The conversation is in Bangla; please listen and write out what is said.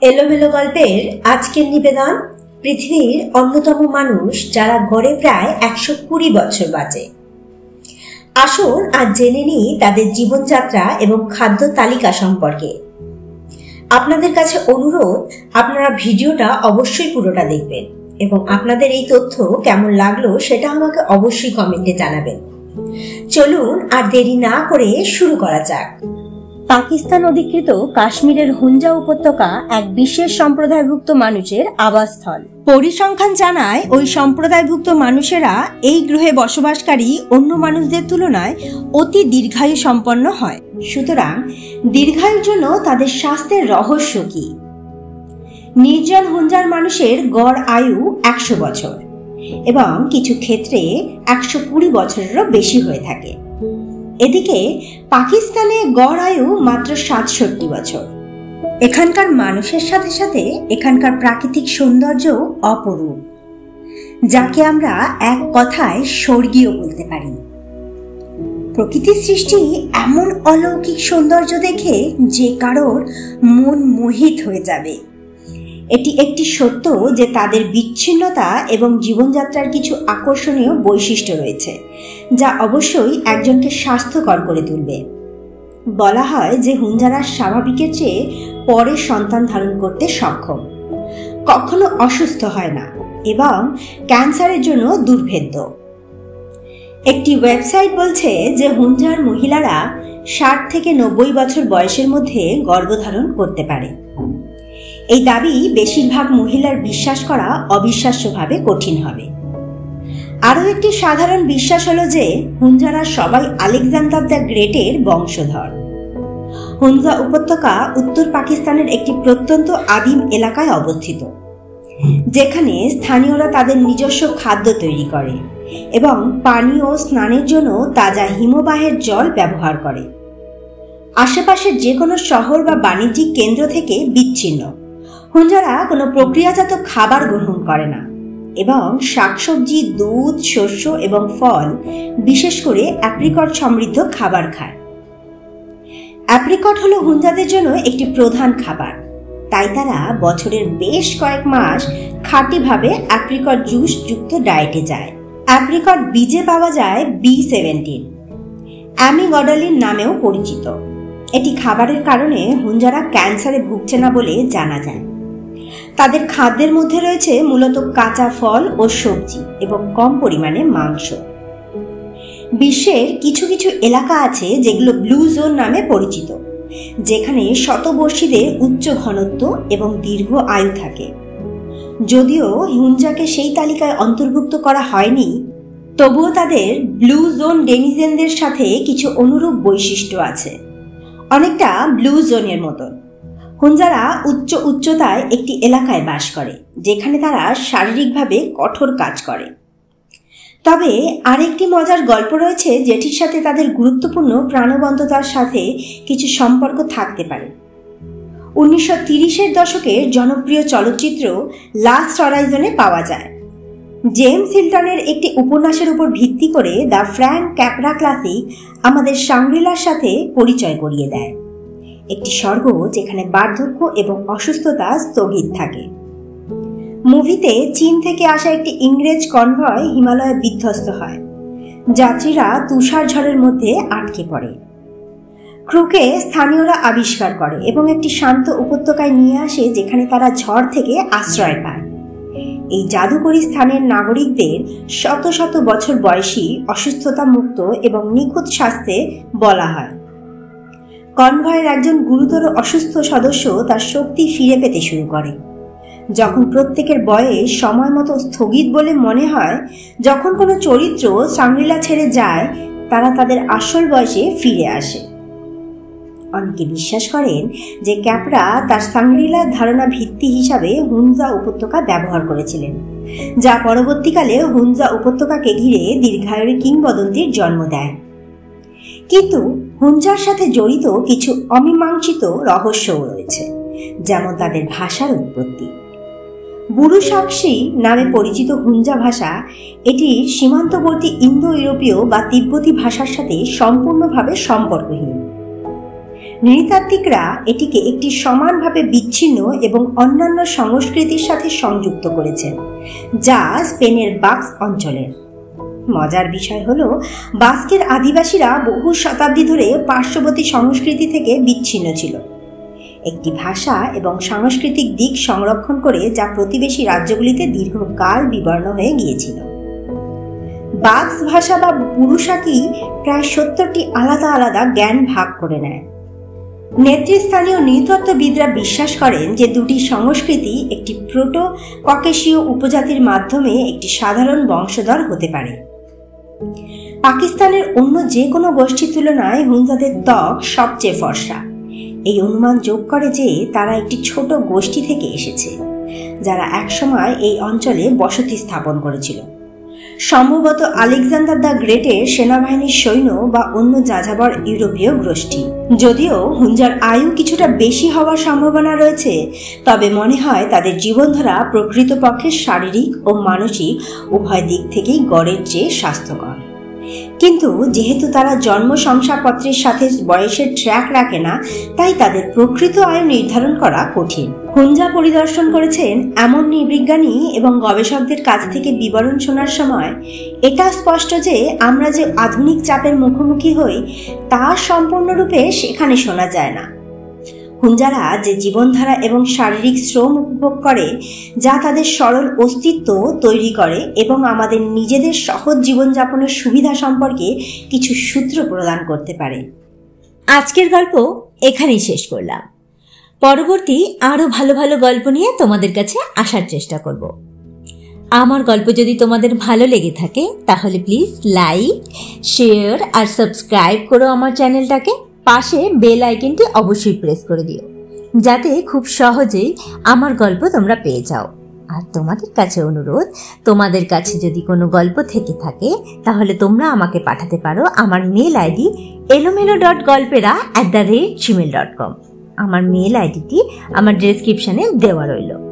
এলোমেলো গল্পের আজকের নিবেদন পৃথিবীর অন্যতম মানুষ যারা গড়ে প্রায় 120 বছর বাঁচে। আসুন আজ জেনে নিই তাদের জীবনযাত্রা এবং খাদ্য তালিকা সম্পর্কে। আপনাদের কাছে অনুরোধ, আপনারা ভিডিওটা অবশ্যই পুরোটা দেখবেন এবং আপনাদের এই তথ্য কেমন লাগলো সেটা আমাকে অবশ্যই কমেন্টে জানাবেন। চলুন আর দেরি না করে শুরু করা যাক। পাকিস্তান অধিকৃত কাশ্মীরের হুঞ্জা উপত্যকা এক বিশেষ সম্প্রদায়ভুক্ত মানুষের আবাসস্থল। পরিসংখ্যান জানায় ওই সম্প্রদায়ভুক্ত মানুষেরা এই গ্রহে বসবাসকারী অন্য মানুষদের তুলনায় অতি দীর্ঘায়ু সম্পন্ন হয়। সুতরাং দীর্ঘায়ুর জন্য তাদের স্বাস্থ্যের রহস্য কি? নির্জন হুঞ্জার মানুষের গড় আয়ু 100 বছর এবং কিছু ক্ষেত্রে 120 বছরেরও বেশি হয়ে থাকে। এদিকে পাকিস্তানে গড় আয়ু মাত্র 67 বছর। এখানকার মানুষের সাথে সাথে এখানকার প্রাকৃতিক সৌন্দর্যও অপরূপ, যাকে আমরা এক কথায় স্বর্গীয় বলতে পারি। প্রকৃতির সৃষ্টি এমন অলৌকিক সৌন্দর্য দেখে যে কারোর মন মোহিত হয়ে যাবে। এটি একটি সত্য যে তাদের বিচ্ছিন্নতা এবং জীবনযাত্রার কিছু আকর্ষণীয় বৈশিষ্ট্য রয়েছে, যা অবশ্যই একজনকে স্বাস্থ্যকর করে তুলবে। বলা হয় যে হুঞ্জারা স্বাভাবিকের চেয়ে পরে সন্তান ধারণ করতে সক্ষম, কখনো অসুস্থ হয় না এবং ক্যান্সারের জন্য দুর্ভেদ্য। একটি ওয়েবসাইট বলছে যে হুঞ্জার মহিলারা 60 থেকে 90 বছর বয়সের মধ্যে গর্ভধারণ করতে পারে। এই দাবি বেশিরভাগ মহিলার বিশ্বাস করা অবিশ্বাস্যভাবে কঠিন হবে। আরও একটি সাধারণ বিশ্বাস হলো যে হুঞ্জারা সবাই আলেকজান্ডার দ্য গ্রেটের বংশধর। হুঞ্জা উপত্যকা উত্তর পাকিস্তানের একটি প্রত্যন্ত আদিম এলাকায় অবস্থিত, যেখানে স্থানীয়রা তাদের নিজস্ব খাদ্য তৈরি করে এবং পানীয় ও স্নানের জন্য তাজা হিমবাহের জল ব্যবহার করে। আশেপাশের যে কোনো শহর বা বাণিজ্যিক কেন্দ্র থেকে বিচ্ছিন্ন। হুঞ্জারা কোনো প্রক্রিয়াজাত খাবার গ্রহণ করে না এবং শাকসবজি, দুধ, শস্য এবং ফল, বিশেষ করে অ্যাপ্রিকট সমৃদ্ধ খাবার খায়। অ্যাপ্রিকট হলো হুঞ্জাদের জন্য একটি প্রধান খাবার, তাই তারা বছরের বেশ কয়েক মাস খাঁটিভাবে অ্যাপ্রিকট জুস যুক্ত ডায়েটে যায়। অ্যাপ্রিকট বীজে পাওয়া যায় B17, অ্যামিগডালিন নামেও পরিচিত। এটি খাবারের কারণে হুঞ্জারা ক্যান্সারে ভুগছে না বলে জানা যায়। তাদের খাদ্যের মধ্যে রয়েছে মূলত কাঁচা ফল ও সবজি এবং কম পরিমাণে মাংস। বিশ্বের কিছু কিছু এলাকা আছে যেগুলো ব্লু জোন নামে পরিচিত, যেখানে শতবর্ষীদের উচ্চ ঘনত্ব এবং দীর্ঘ আয়ু থাকে। যদিও হুঞ্জাকে সেই তালিকায় অন্তর্ভুক্ত করা হয়নি, তবুও তাদের ব্লু জোন ডেনিজেনদের সাথে কিছু অনুরূপ বৈশিষ্ট্য আছে, অনেকটা ব্লু জোনের মতন। হুঞ্জারা উচ্চতায় একটি এলাকায় বাস করে, যেখানে তারা শারীরিকভাবে কঠোর কাজ করে। তবে আরেকটি মজার গল্প রয়েছে, যেটির সাথে তাদের গুরুত্বপূর্ণ প্রাণবন্ততার সাথে কিছু সম্পর্ক থাকতে পারে। 1930-এর দশকের জনপ্রিয় চলচ্চিত্র লাস্ট হরাইজনে পাওয়া যায়। জেমস হিল্টনের একটি উপন্যাসের উপর ভিত্তি করে দ্য ফ্র্যাঙ্ক ক্যাপরা ক্লাসিক আমাদের শাংরি-লার সাথে পরিচয় করিয়ে দেয়, একটি স্বর্গ যেখানে বার্ধক্য এবং অসুস্থতা স্থগিত থাকে। মুভিতে চীন থেকে আসা একটি ইংরেজ কনভয় হিমালয়ে বিধ্বস্ত হয়। যাত্রীরা তুষার ঝড়ের মধ্যে আটকে পড়ে। ক্রুকে স্থানীয়রা আবিষ্কার করে এবং একটি শান্ত উপত্যকায় নিয়ে আসে, যেখানে তারা ঝড় থেকে আশ্রয় পায়। এই জাদুকরী স্থানের নাগরিকদের শত শত বছর বয়সী, অসুস্থতা মুক্ত এবং নিখুঁত স্বাস্থ্যে বলা হয়। কনভয়ের একজন গুরুতর অসুস্থ সদস্য তার শক্তি ফিরে পেতে শুরু করে যখন প্রত্যেকের বয়স সময় মতো স্থগিত বলে মনে হয়। যখন কোনো চরিত্র শাংরি-লা ছেড়ে যায়, তারা তাদের আসল বয়সে ফিরে আসে। অনেকে বিশ্বাস করেন যে ক্যাপরা তার শাংরি-লার ধারণা ভিত্তি হিসাবে হুঞ্জা উপত্যকা ব্যবহার করেছিলেন, যা পরবর্তীকালে হুঞ্জা উপত্যকাকে ঘিরে দীর্ঘায়ুর কিংবদন্তির জন্ম দেয়। কিন্তু হুঞ্জার সাথে জড়িত কিছু অমীমাংসিত রহস্যও রয়েছে, যেমন তাদের ভাষার উৎপত্তি। বুরুশাকশি নামে পরিচিত হুঞ্জা ভাষা এটির সীমান্তবর্তী ইন্দো ইউরোপীয় বা তিব্বতী ভাষার সাথে সম্পূর্ণভাবে সম্পর্কহীন। নৃতাত্ত্বিকরা এটিকে একটি সমানভাবে বিচ্ছিন্ন এবং অন্যান্য সংস্কৃতির সাথে সংযুক্ত করেছেন, যা স্পেনের বাস্ক অঞ্চলের। মজার বিষয় হলো, বাস্কের আদিবাসীরা বহু শতাব্দী ধরে পার্শ্ববর্তী সংস্কৃতি থেকে বিচ্ছিন্ন ছিল, একটি ভাষা এবং সাংস্কৃতিক দিক সংরক্ষণ করে যা প্রতিবেশী রাজ্যগুলিতে দীর্ঘকাল বিবর্ণ হয়ে গিয়েছিল। বাস্ক ভাষা বা বুরুশাকি প্রায় 70টি আলাদা আলাদা জ্ঞান ভাগ করে নেয়। নেতৃস্থানীয় নৃতত্ত্ববিদরা বিশ্বাস করেন যে দুটি সংস্কৃতি একটি প্রোটো ককেশীয় উপজাতির মাধ্যমে একটি সাধারণ বংশধর হতে পারে। পাকিস্তানের অন্য যে কোনো গোষ্ঠীর তুলনায় হুঞ্জাদের ত্বক সবচেয়ে ফর্সা। এই অনুমান যোগ করে যে তারা একটি ছোট গোষ্ঠী থেকে এসেছে, যারা একসময় এই অঞ্চলে বসতি স্থাপন করেছিল, সম্ভবত আলেকজান্ডার দ্য গ্রেটের সেনাবাহিনীর সৈন্য বা অন্য যাযাবর ইউরোপীয় গোষ্ঠী। যদিও হুঞ্জার আয়ু কিছুটা বেশি হওয়ার সম্ভাবনা রয়েছে, তবে মনে হয় তাদের জীবনধারা প্রকৃতপক্ষে শারীরিক ও মানসিক উভয় দিক থেকেই গড়ের চেয়ে স্বাস্থ্যকর। কিন্তু যেহেতু তারা জন্ম শংসাপত্রের সাথে বয়সের ট্র্যাক রাখে না, তাই তাদের প্রকৃত আয়ু নির্ধারণ করা কঠিন। হুঞ্জা পরিদর্শন করেছেন এমন নৃবিজ্ঞানী এবং গবেষকদের কাছ থেকে বিবরণ শোনার সময় এটা স্পষ্ট যে আমরা যে আধুনিক চাপের মুখোমুখি হই তা সম্পূর্ণরূপে সেখানে শোনা যায় না। হুঞ্জারা যে জীবনধারা এবং শারীরিক শ্রম উপভোগ করে, যা তাদের সরল অস্তিত্ব তৈরি করে এবং আমাদের নিজেদের সহজ জীবনযাপনের সুবিধা সম্পর্কে কিছু সূত্র প্রদান করতে পারে। আজকের গল্প এখানেই শেষ করলাম। পরবর্তী আরো ভালো ভালো গল্প নিয়ে তোমাদের কাছে আসার চেষ্টা করব। আমার গল্প যদি তোমাদের ভালো লেগে থাকে তাহলে প্লিজ লাইক, শেয়ার আর সাবস্ক্রাইব করো আমার চ্যানেলটাকে। পাশে বেল আইকনটি অবশ্যই প্রেস করে দিও, যাতে খুব সহজেই আমার গল্প তোমরা পেয়ে যাও। আর তোমাদের কাছে অনুরোধ, তোমাদের কাছে যদি কোনো গল্প থেকে থাকে তাহলে তোমরা আমাকে পাঠাতে পারো আমার মেল আইডি elomelo.golpera@gmail.com। আমার মেল আইডিটি আমার ডেসক্রিপশনে দেওয়া রইল।